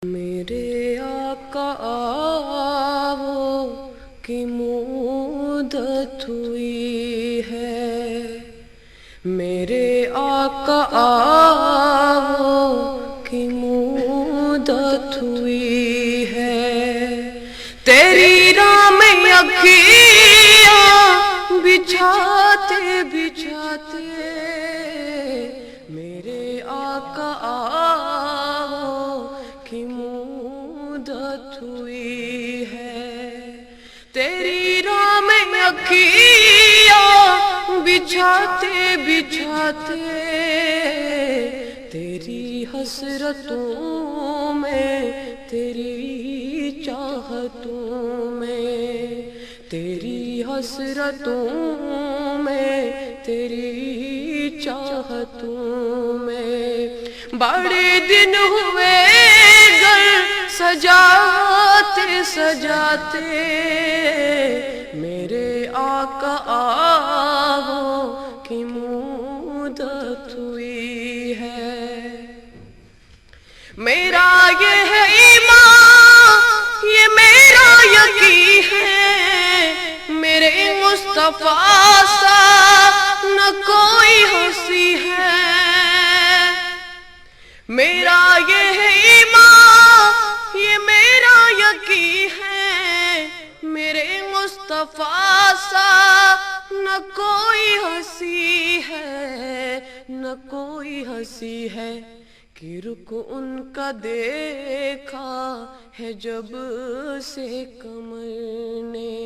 میرے آقا آو کی مدت ہوئی ہے، میرے آقا آو کی مدت ہوئی ہے، تیری راہ میں اکھیاں بچھاتے بچھاتے میرے آقا آو کی مدت ہوئی ہے، تیری راہ میں اکھیاں بچھاتے بچھاتے تیری حسرتوں میں تیری چاہتوں میں، تیری حسرتوں میں تیری چاہتوں میں بڑے دن ہوئے سجاتے سجاتے میرے آقا آو کی مدت ہوئی ہے، میرا یہ ہے ایمان یہ میرا یقین ہے، میرے مصطفیٰ سا نہ کوئی ہنسی ہے، میرا یہ ہے ایمان یہ میرا یقین ہے، میرے مصطفیٰ سا نہ کوئی ہنسی ہے، نہ کوئی ہنسی ہے، کہ رخ ان کا دیکھا ہے جب سے قمر نے،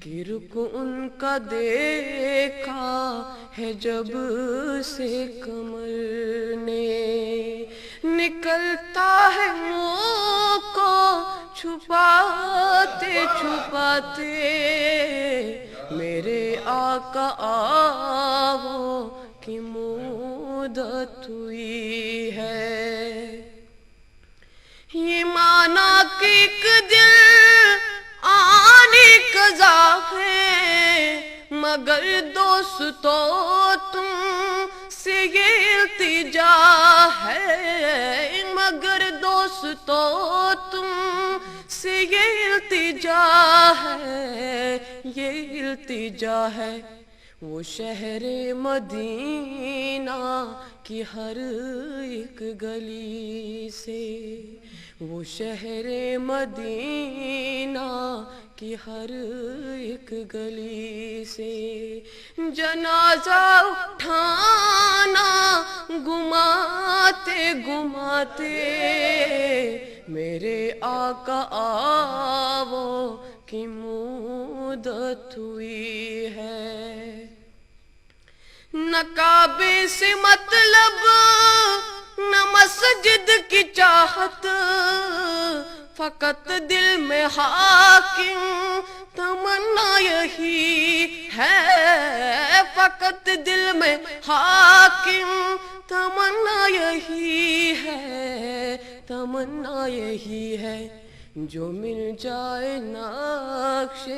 کہ رخ ان کا دیکھا ہے جب سے قمر نے، نکلتا ہے منہ کو چھپاتے چھپاتے میرے آقا آو کی مدت ہوئی ہے، یہ مانا کہ ایک دن آنے قضا ہے، مگر دوستو تم سے یہ التجا ہے، مگر دوستو تم سے یہ التجا ہے، یہ التجا ہے، وہ شہر مدینہ کی ہر ایک گلی سے، وہ شہر مدینہ کی ہر ایک گلی سے جنازہ اٹھانا گماتے گماتے میرے آقا آو کی مدت ہوئی ہے، نہ کعبے سے مطلب نہ مسجد کی چاہت، فقط دل میں حاکم تمنا یہی ہے، فقط دل میں حاکم تمنا یہی ہے، تمنا یہی ہے، جو مل جائے نقش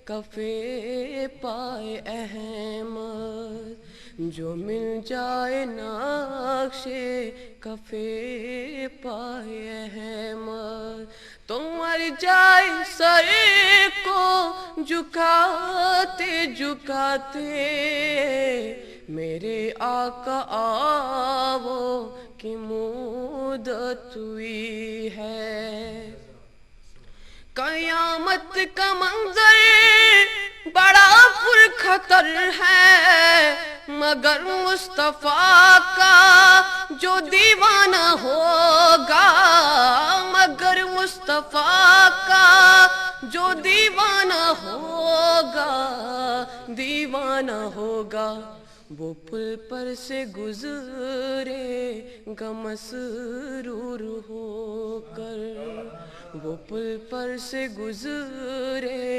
کفے پائے احمد، جو مل جائے نقش کفے پائے احمد، تو مر جائے سر کو جھکاتے جھکاتے میرے آقا آو کی مدت ہوئی ہے، قیامت کا منظر بڑا پرخطر ہے، مگر مصطفیٰ کا جو دیوانہ ہوگا، مگر مصطفیٰ کا جو دیوانہ ہوگا، دیوانہ ہوگا، وہ پل پر سے گزرے گا مسرور ہو کر، وہ پل پر سے گزرے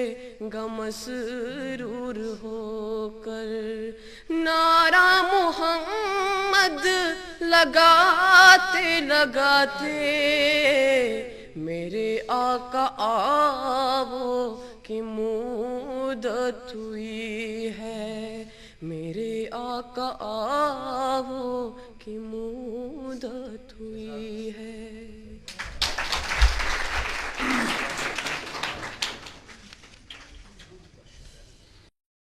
گا مسرور ہو کر، نعرہ محمد لگاتے لگاتے میرے آقا آو کی مدت ہوئی ہے، میرے آقا آو کی مدت ہوئی ہے۔